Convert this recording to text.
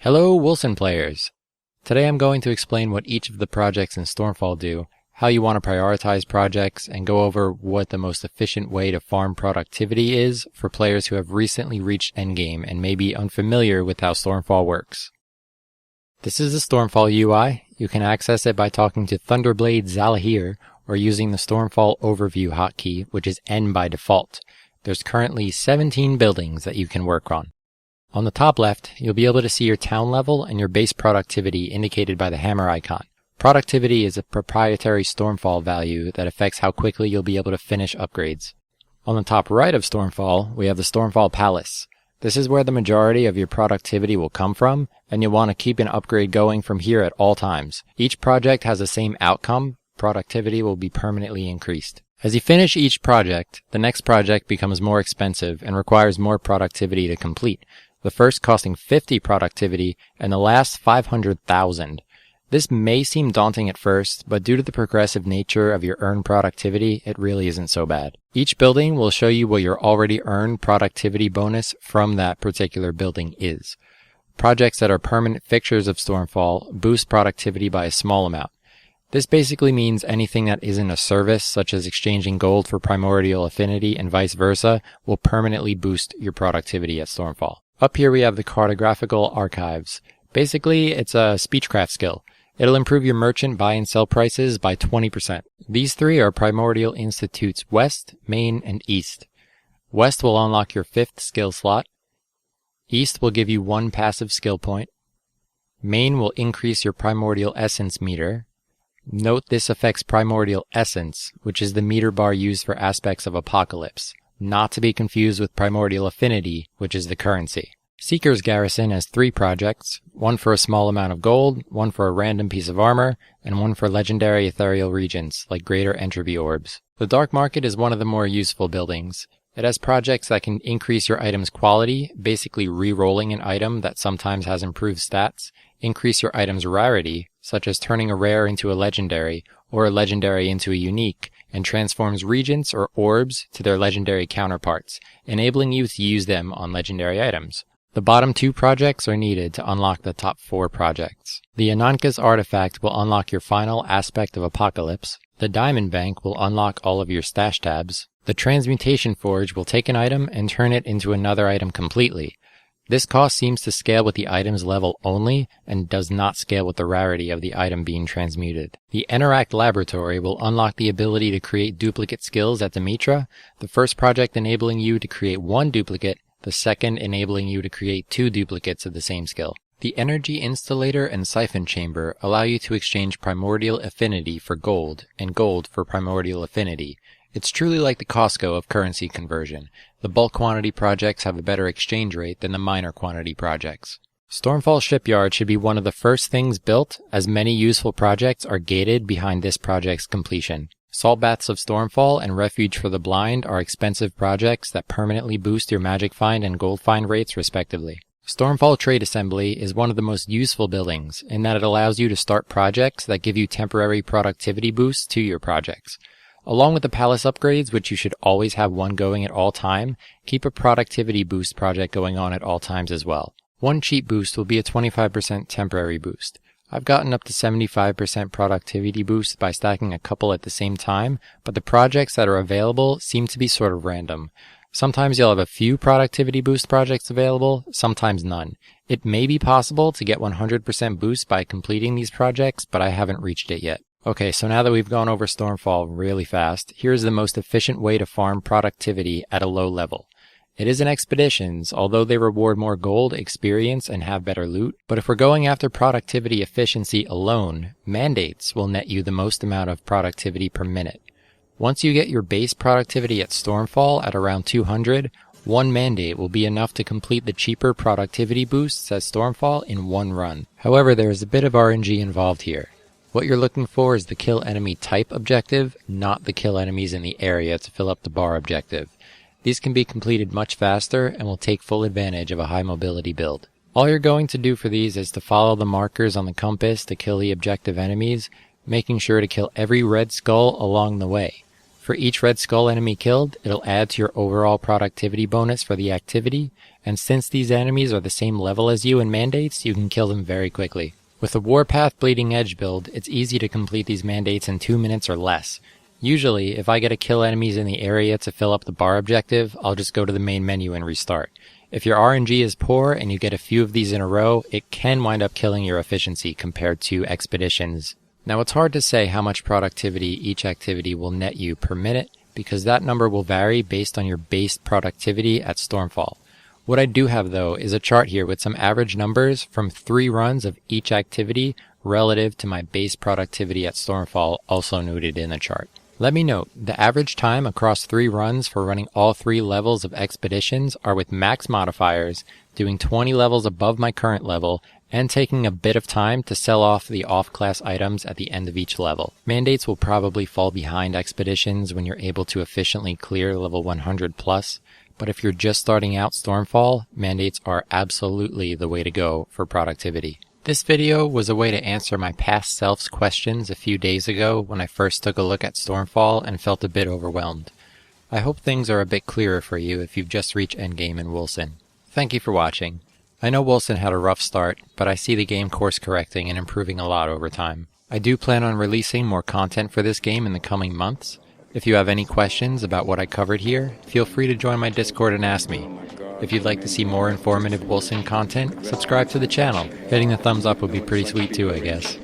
Hello Wolcen players! Today I'm going to explain what each of the projects in Stormfall do, how you want to prioritize projects, and go over what the most efficient way to farm productivity is for players who have recently reached endgame and may be unfamiliar with how Stormfall works. This is the Stormfall UI. You can access it by talking to Thunderblade Zalahir or using the Stormfall Overview hotkey, which is N by default. There's currently 17 buildings that you can work on. On the top left, you'll be able to see your town level and your base productivity indicated by the hammer icon. Productivity is a proprietary Stormfall value that affects how quickly you'll be able to finish upgrades. On the top right of Stormfall, we have the Stormfall Palace. This is where the majority of your productivity will come from, and you'll want to keep an upgrade going from here at all times. Each project has the same outcome. Productivity will be permanently increased. As you finish each project, the next project becomes more expensive and requires more productivity to complete. The first costing 50 productivity and the last 500,000. This may seem daunting at first, but due to the progressive nature of your earned productivity, it really isn't so bad. Each building will show you what your already earned productivity bonus from that particular building is. Projects that are permanent fixtures of Stormfall boost productivity by a small amount. This basically means anything that isn't a service, such as exchanging gold for primordial affinity and vice versa, will permanently boost your productivity at Stormfall. Up here we have the cartographical archives. Basically, it's a speechcraft skill. It'll improve your merchant buy and sell prices by 20%. These three are Primordial Institutes West, Main, and East. West will unlock your 5th skill slot. East will give you 1 passive skill point. Main will increase your Primordial Essence meter. Note this affects Primordial Essence, which is the meter bar used for aspects of Apocalypse, not to be confused with Primordial Affinity, which is the currency. Seeker's Garrison has 3 projects, one for a small amount of gold, one for a random piece of armor, and one for legendary ethereal regions, like greater entropy orbs. The Dark Market is one of the more useful buildings. It has projects that can increase your item's quality, basically re-rolling an item that sometimes has improved stats, increase your item's rarity, such as turning a rare into a legendary, or a legendary into a unique, and transforms regents or orbs to their legendary counterparts, enabling you to use them on legendary items. The bottom 2 projects are needed to unlock the top 4 projects. The Ananka's artifact will unlock your final aspect of Apocalypse. The Diamond Bank will unlock all of your stash tabs. The Transmutation Forge will take an item and turn it into another item completely. This cost seems to scale with the item's level only and does not scale with the rarity of the item being transmuted. The Interact Laboratory will unlock the ability to create duplicate skills at Demetra, the first project enabling you to create 1 duplicate, the second enabling you to create 2 duplicates of the same skill. The Energy Installator and Siphon Chamber allow you to exchange Primordial Affinity for gold, and gold for Primordial Affinity. It's truly like the Costco of currency conversion. The bulk quantity projects have a better exchange rate than the minor quantity projects. Stormfall Shipyard should be one of the first things built, as many useful projects are gated behind this project's completion. Salt Baths of Stormfall and Refuge for the Blind are expensive projects that permanently boost your magic find and gold find rates respectively. Stormfall Trade Assembly is one of the most useful buildings in that it allows you to start projects that give you temporary productivity boosts to your projects. Along with the palace upgrades, which you should always have one going at all time, keep a productivity boost project going on at all times as well. One cheap boost will be a 25% temporary boost. I've gotten up to 75% productivity boost by stacking a couple at the same time, but the projects that are available seem to be sort of random. Sometimes you'll have a few productivity boost projects available, sometimes none. It may be possible to get 100% boost by completing these projects, but I haven't reached it yet. Okay, so now that we've gone over Stormfall really fast, here's the most efficient way to farm productivity at a low level. It isn't expeditions, although they reward more gold, experience, and have better loot. But if we're going after productivity efficiency alone, mandates will net you the most amount of productivity per minute. Once you get your base productivity at Stormfall at around 200, 1 mandate will be enough to complete the cheaper productivity boosts at Stormfall in 1 run. However, there is a bit of RNG involved here. What you're looking for is the kill enemy type objective, not the kill enemies in the area to fill up the bar objective. These can be completed much faster and will take full advantage of a high mobility build. All you're going to do for these is to follow the markers on the compass to kill the objective enemies, making sure to kill every red skull along the way. For each Red Skull enemy killed, it'll add to your overall productivity bonus for the activity, and since these enemies are the same level as you in mandates, you can kill them very quickly. With the Warpath Bleeding Edge build, it's easy to complete these mandates in 2 minutes or less. Usually, if I get to kill enemies in the area to fill up the bar objective, I'll just go to the main menu and restart. If your RNG is poor and you get a few of these in a row, it can wind up killing your efficiency compared to expeditions. Now it's hard to say how much productivity each activity will net you per minute, because that number will vary based on your base productivity at Stormfall. What I do have though is a chart here with some average numbers from 3 runs of each activity relative to my base productivity at Stormfall, also noted in the chart. Let me note, the average time across 3 runs for running all 3 levels of expeditions are with max modifiers, doing 20 levels above my current level, and taking a bit of time to sell off the off-class items at the end of each level. Mandates will probably fall behind expeditions when you're able to efficiently clear level 100 plus, but if you're just starting out Stormfall, mandates are absolutely the way to go for productivity. This video was a way to answer my past self's questions a few days ago when I first took a look at Stormfall and felt a bit overwhelmed. I hope things are a bit clearer for you if you've just reached endgame in Wolcen. Thank you for watching. I know Wolcen had a rough start, but I see the game course correcting and improving a lot over time. I do plan on releasing more content for this game in the coming months. If you have any questions about what I covered here, feel free to join my Discord and ask me. If you'd like to see more informative Wolcen content, subscribe to the channel. Hitting the thumbs up would be pretty sweet too, I guess.